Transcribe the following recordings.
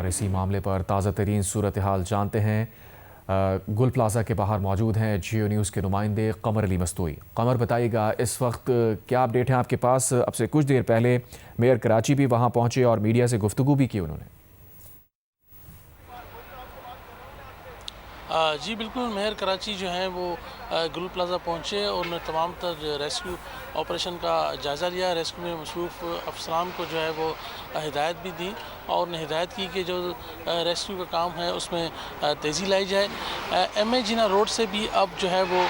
और इसी मामले पर ताज़ा तरीन सूरत हाल जानते हैं। गुल प्लाजा के बाहर मौजूद हैं जियो न्यूज़ के नुमाइंदे कमर अली मस्तूई। कमर, बताइएगा इस वक्त क्या अपडेट है आपके पास? अब से कुछ देर पहले मेयर कराची भी वहां पहुंचे और मीडिया से गुफ्तगू भी की उन्होंने। जी बिल्कुल, मेयर कराची जो है वो गुल प्लाजा पहुँचे और उन्होंने तमाम तर रेस्क्यू ऑपरेशन का जायज़ा लिया। रेस्क्यू में मसरूफ़ अफसरान को जो है वो हिदायत भी दी और उन्हें हिदायत की कि जो रेस्क्यू का काम है उसमें तेज़ी लाई जाए। MA जिना रोड से भी अब जो है वो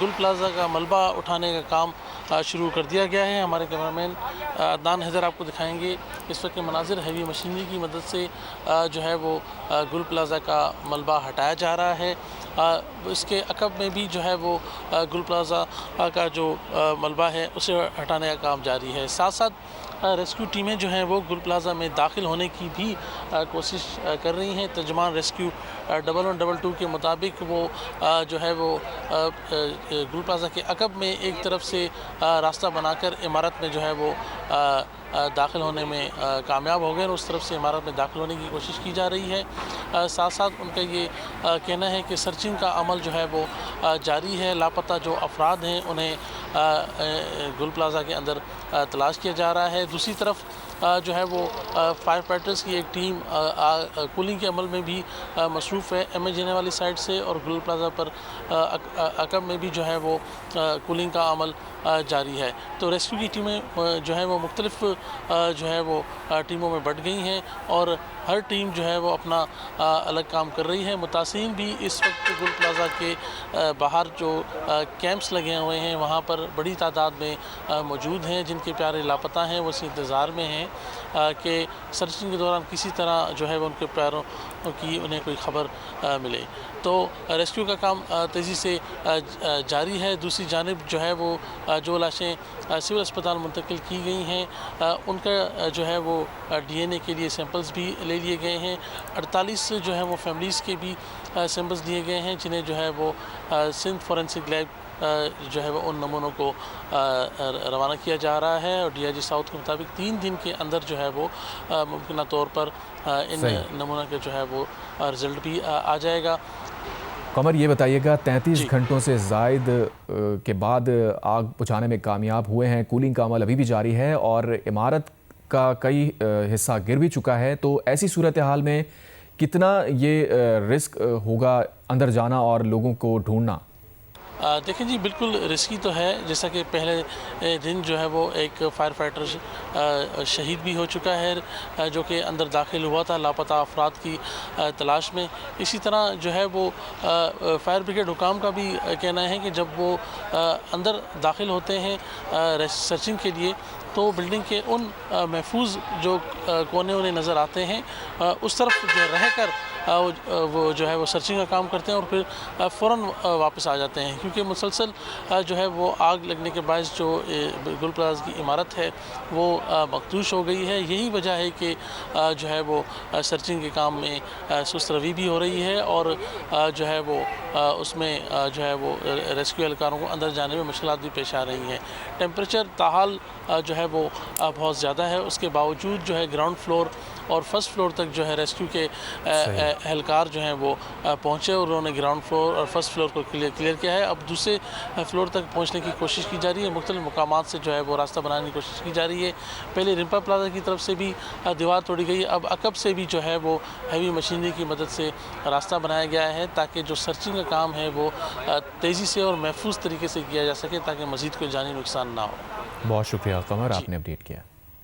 गुल प्लाजा का मलबा उठाने का काम शुरू कर दिया गया है। हमारे कैमरामैन अदनान हैदर आपको दिखाएंगे इस वक्त के मनाजिर। हैवी मशीनरी की मदद से जो है वो गुल प्लाजा का मलबा हटाया जा रहा है। इसके अकब में भी जो है वो गुल प्लाजा का जो मलबा है उसे हटाने का काम जारी है। साथ साथ रेस्क्यू टीमें जो हैं वो गुल प्लाजा में दाखिल होने की भी कोशिश कर रही हैं। तर्जमान रेस्क्यू 1112 के मुताबिक वो जो है वो गुल प्लाजा के अकब में एक तरफ से रास्ता बनाकर इमारत में जो है वो दाखिल होने में कामयाब हो गए और उस तरफ से इमारत में दाखिल होने की कोशिश की जा रही है। साथ साथ उनका ये कहना है कि सर्चिंग का अमल जो है वो जारी है। लापता जो अफराद हैं उन्हें गुल प्लाजा के अंदर तलाश किया जा रहा है। दूसरी तरफ जो है वो फायर फाइटर्स की एक टीम कूलिंग के अमल में भी मसरूफ़ है। MA जाने वाली साइड से और गुल प्लाजा पर अकब में भी जो है वो कूलिंग का अमल जारी है। तो रेस्क्यू की टीमें जो है वो मुख्तलिफ जो है वो टीमों में बट गई हैं और हर टीम जो है वो अपना अलग काम कर रही है। मुतासिरीन भी इस वक्त गुल प्लाजा के बाहर जो कैंप्स लगे हुए हैं वहाँ पर बड़ी तादाद में मौजूद हैं। जिनके प्यारे लापता हैं वो इस इंतज़ार में हैं कि सर्चिंग के दौरान किसी तरह जो है वो उनके प्यारों की उन्हें कोई ख़बर मिले। तो रेस्क्यू का काम तेज़ी से जारी है। दूसरी जानिब जो है वो जो लाशें सिविल अस्पताल मुंतकिल की गई हैं उनका जो है वो DNA के लिए सैंपल्स भी ले लिए गए हैं। 48 जो है वो फैमिलीज़ के भी सैंपल्स लिए गए हैं जिन्हें जो है वो सिंध फॉरेंसिक लैब जो है वो उन नमूनों को रवाना किया जा रहा है और DIG साउथ के मुताबिक 3 दिन के अंदर जो है वो मुमकिन तौर पर इन नमूनों के जो है वो रिज़ल्ट भी आ जाएगा। कमर, ये बताइएगा 33 घंटों से ज़ायद के बाद आग बुझाने में कामयाब हुए हैं। कूलिंग का अमल अभी भी जारी है और इमारत का कई हिस्सा गिर भी चुका है। तो ऐसी सूरत हाल में कितना ये रिस्क होगा अंदर जाना और लोगों को ढूंढना? देखिए जी, बिल्कुल रिस्की तो है। जैसा कि पहले दिन जो है वो एक फायर फाइटर शहीद भी हो चुका है जो कि अंदर दाखिल हुआ था लापता अफराद की तलाश में। इसी तरह जो है वो फायर ब्रिगेड हुकाम का भी कहना है कि जब वो अंदर दाखिल होते हैं सर्चिंग के लिए तो बिल्डिंग के उन महफूज जो कोने उन्हें नज़र आते हैं उस तरफ जो रहकर वो जो है वो सर्चिंग का काम करते हैं और फिर फ़ौरन वापस आ जाते हैं, क्योंकि मुसलसल जो है वो आग लगने के बाद जो गुल प्लाजा की इमारत है वो मखदूश हो गई है। यही वजह है कि जो है वो सर्चिंग के काम में सुस्त रवी भी हो रही है और जो है वो उसमें जो है वो रेस्क्यू एहलकारों को अंदर जाने में मुश्किलात भी पेश आ रही हैं। टेम्परेचर ताहाल जो है वो बहुत ज़्यादा है, उसके बावजूद जो है ग्राउंड फ्लोर और फर्स्ट फ्लोर तक जो है रेस्क्यू के एहलकार जो हैं वो पहुँचे और उन्होंने ग्राउंड फ्लोर और फर्स्ट फ्लोर को क्लियर किया है। अब दूसरे फ्लोर तक पहुँचने की कोशिश की जा रही है। मुख्तलिफ मकामात से जो है वो रास्ता बनाने की कोशिश की जा रही है। पहले रिम्पा प्लाजा की तरफ से भी दीवार तोड़ी गई, अब अकब से भी जो है वो हैवी मशीनरी की मदद से रास्ता बनाया गया है ताकि जो सर्चिंग का काम है वो तेज़ी से और महफूज तरीके से किया जा सके ताकि मज़ीद कोई जानी नुकसान ना हो। बहुत शुक्रिया कमर, आपने अपडेट किया।